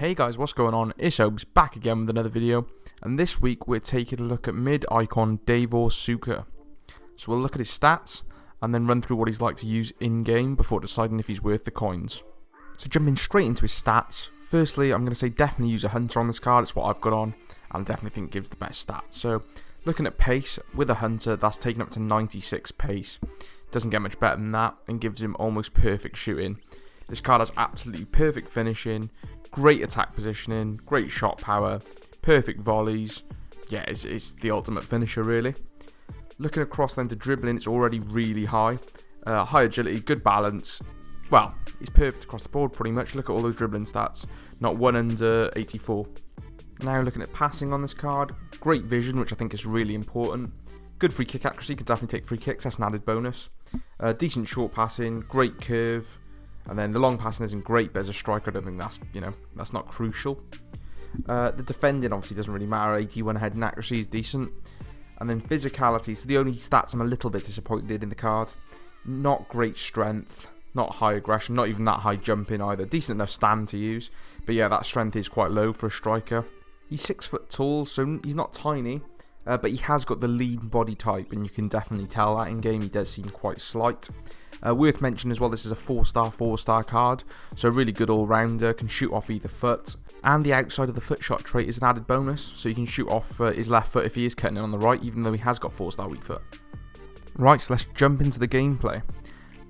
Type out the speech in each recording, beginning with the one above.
Hey guys, what's going on? It's Obes back again with another video, and this week we're taking a look at mid-icon Davor Suker. So we'll look at his stats, and then run through what he's like to use in-game before deciding if he's worth the coins. So jumping straight into his stats, firstly I'm going to say definitely use a Hunter on this card, it's what I've got on, and I definitely think it gives the best stats. So looking at pace, with a Hunter that's taken up to 96 pace, doesn't get much better than that, and gives him almost perfect shooting. This card has absolutely perfect finishing, great attack positioning, great shot power, perfect volleys. Yeah, it's the ultimate finisher really. Looking across then to dribbling, it's already really high. High agility, good balance. Well, he's perfect across the board pretty much. Look at all those dribbling stats. Not one under 84. Now looking at passing on this card, great vision, which I think is really important. Good free kick accuracy, can definitely take free kicks, that's an added bonus. Decent short passing, great curve. And then the long passing isn't great, but as a striker I don't think that's not crucial. The defending obviously doesn't really matter, 81 heading accuracy is decent. And then physicality, so the only stats I'm a little bit disappointed in the card. Not great strength, not high aggression, not even that high jumping either. Decent enough stand to use, but yeah, that strength is quite low for a striker. He's 6 foot tall, so he's not tiny, but he has got the lean body type, and you can definitely tell that in game. He does seem quite slight. Worth mentioning as well, this is a 4-star card, so a really good all-rounder, can shoot off either foot, and the outside of the foot shot trait is an added bonus, so you can shoot off his left foot if he is cutting it on the right, even though he has got 4-star weak foot. Right, so let's jump into the gameplay.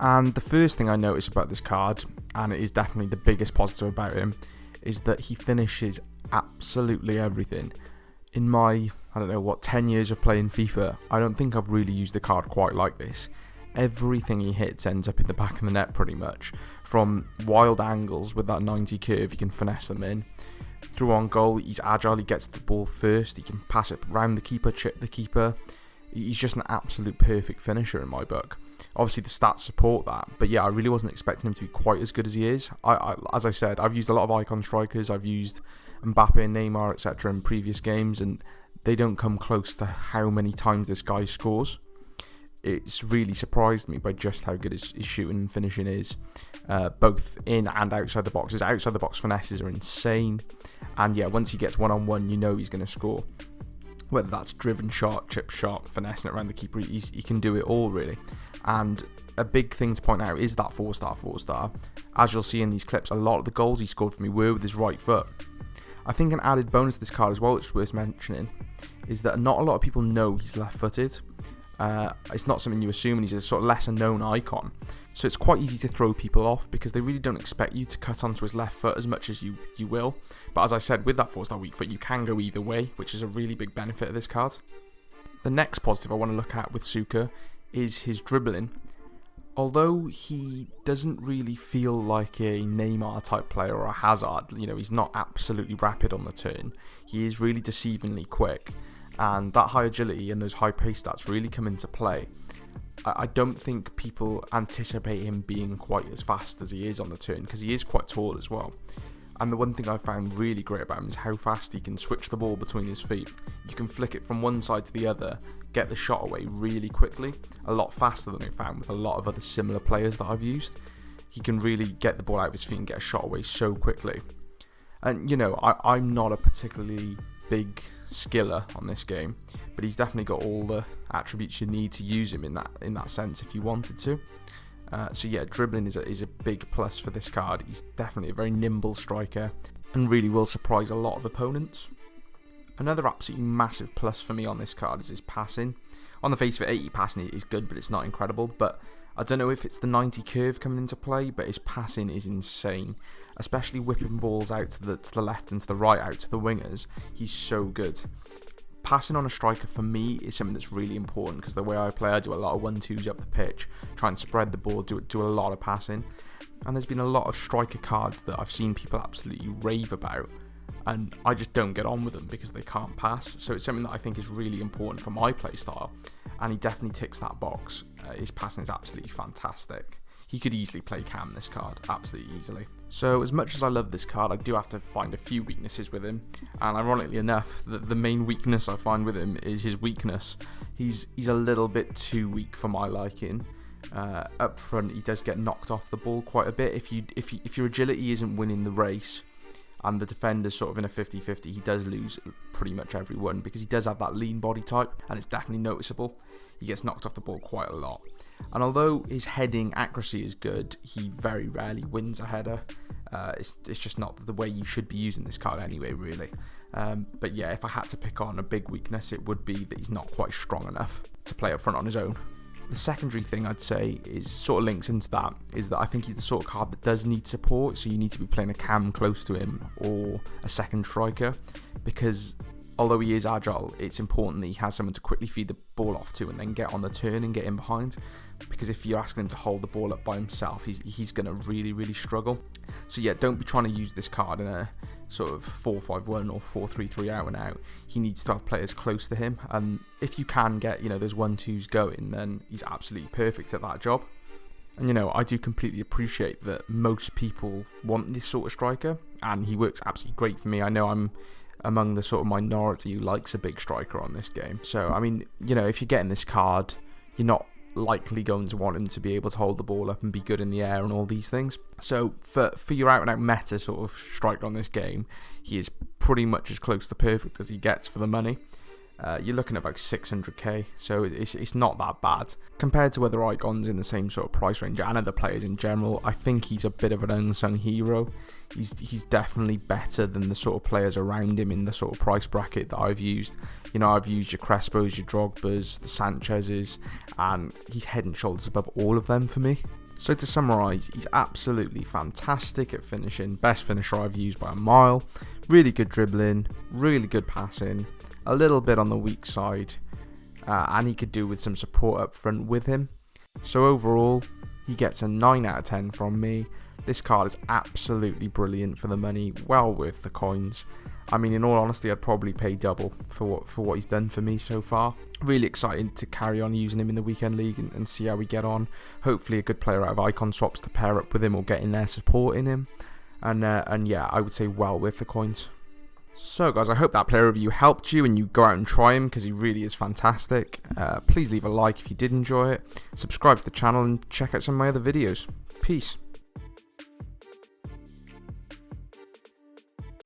And the first thing I notice about this card, and it is definitely the biggest positive about him, is that he finishes absolutely everything. In my, 10 years of playing FIFA, I don't think I've really used a card quite like this. Everything he hits ends up in the back of the net pretty much. From wild angles with that 90 curve, you can finesse them in. Through on goal, he's agile, he gets the ball first, he can pass it around the keeper, chip the keeper. He's just an absolute perfect finisher in my book. Obviously the stats support that, but yeah, I really wasn't expecting him to be quite as good as he is. As I said, I've used a lot of icon strikers, I've used Mbappe, Neymar, etc. in previous games, and they don't come close to how many times this guy scores. It's really surprised me by just how good his shooting and finishing is, both in and outside the box. His outside the box finesses are insane, and yeah, once he gets one-on-one, you know he's going to score. Whether that's driven shot, chip shot, finessing it around the keeper, he can do it all really. And a big thing to point out is that 4-star. As you'll see in these clips, a lot of the goals he scored for me were with his right foot. I think an added bonus to this card as well, which is worth mentioning, is that not a lot of people know he's left-footed. It's not something you assume, and he's a sort of lesser known icon, so it's quite easy to throw people off because they really don't expect you to cut onto his left foot as much as you will. But as I said, with that 4-star weak foot you can go either way, which is a really big benefit of this card. The next positive I want to look at with Suker is his dribbling. Although he doesn't really feel like a Neymar type player or a Hazard, he's not absolutely rapid on the turn, he is really deceivingly quick. And that high agility and those high pace stats really come into play. I don't think people anticipate him being quite as fast as he is on the turn, because he is quite tall as well. And the one thing I found really great about him is how fast he can switch the ball between his feet. You can flick it from one side to the other, get the shot away really quickly, a lot faster than I found with a lot of other similar players that I've used. He can really get the ball out of his feet and get a shot away so quickly. And I'm not a particularly big skiller on this game, but he's definitely got all the attributes you need to use him in that sense if you wanted to. So yeah, dribbling is a big plus for this card. He's definitely a very nimble striker and really will surprise a lot of opponents. Another absolutely massive plus for me on this card is his passing. On the face of it, 80 passing is good, but it's not incredible. But I don't know if it's the 90 curve coming into play, but his passing is insane. Especially whipping balls out to the left and to the right, out to the wingers. He's so good. Passing on a striker for me is something that's really important, because the way I play, I do a lot of 1-2s up the pitch, try and spread the ball, do a lot of passing. And there's been a lot of striker cards that I've seen people absolutely rave about, and I just don't get on with them because they can't pass. So it's something that I think is really important for my play style, and he definitely ticks that box. His passing is absolutely fantastic. He could easily play cam this card, absolutely easily. So as much as I love this card, I do have to find a few weaknesses with him, and ironically enough, the main weakness I find with him is his weakness. He's a little bit too weak for my liking. Up front, he does get knocked off the ball quite a bit. If your agility isn't winning the race, and the defender's sort of in a 50-50, he does lose pretty much every one because he does have that lean body type, and it's definitely noticeable. He gets knocked off the ball quite a lot. And although his heading accuracy is good, he very rarely wins a header. It's just not the way you should be using this card anyway, really. But yeah, if I had to pick on a big weakness, it would be that he's not quite strong enough to play up front on his own. The secondary thing I'd say is sort of links into that, is that I think he's the sort of card that does need support, so you need to be playing a cam close to him or a second striker, because although he is agile, it's important that he has someone to quickly feed the ball off to and then get on the turn and get in behind, because if you're asking him to hold the ball up by himself, he's going to really struggle. So yeah, don't be trying to use this card in a sort of 4-5-1 or 4-3-3 out and out. He needs to have players close to him, and if you can get, those 1-2s going, then he's absolutely perfect at that job. And I do completely appreciate that most people want this sort of striker, and he works absolutely great for me. I know I'm among the sort of minority who likes a big striker on this game. So, I mean, if you're getting this card, you're not likely going to want him to be able to hold the ball up and be good in the air and all these things. So for your out-and-out meta sort of striker on this game, he is pretty much as close to perfect as he gets for the money. You're looking at about 600k, so it's not that bad. Compared to other icons in the same sort of price range and other players in general, I think he's a bit of an unsung hero. He's definitely better than the sort of players around him in the sort of price bracket that I've used. I've used your Crespos, your Drogbas, the Sanchez's, and he's head and shoulders above all of them for me. So to summarise, he's absolutely fantastic at finishing, best finisher I've used by a mile, really good dribbling, really good passing, a little bit on the weak side, and he could do with some support up front with him. So overall, he gets a 9 out of 10 from me. This card is absolutely brilliant for the money, well worth the coins. I mean, in all honesty, I'd probably pay double for what he's done for me so far. Really excited to carry on using him in the weekend league and see how we get on. Hopefully a good player out of icon swaps to pair up with him or get in there supporting him. And yeah, I would say well worth the coins. So guys, I hope that player review helped you and you go out and try him, because he really is fantastic. Please leave a like if you did enjoy it. Subscribe to the channel and check out some of my other videos. Peace.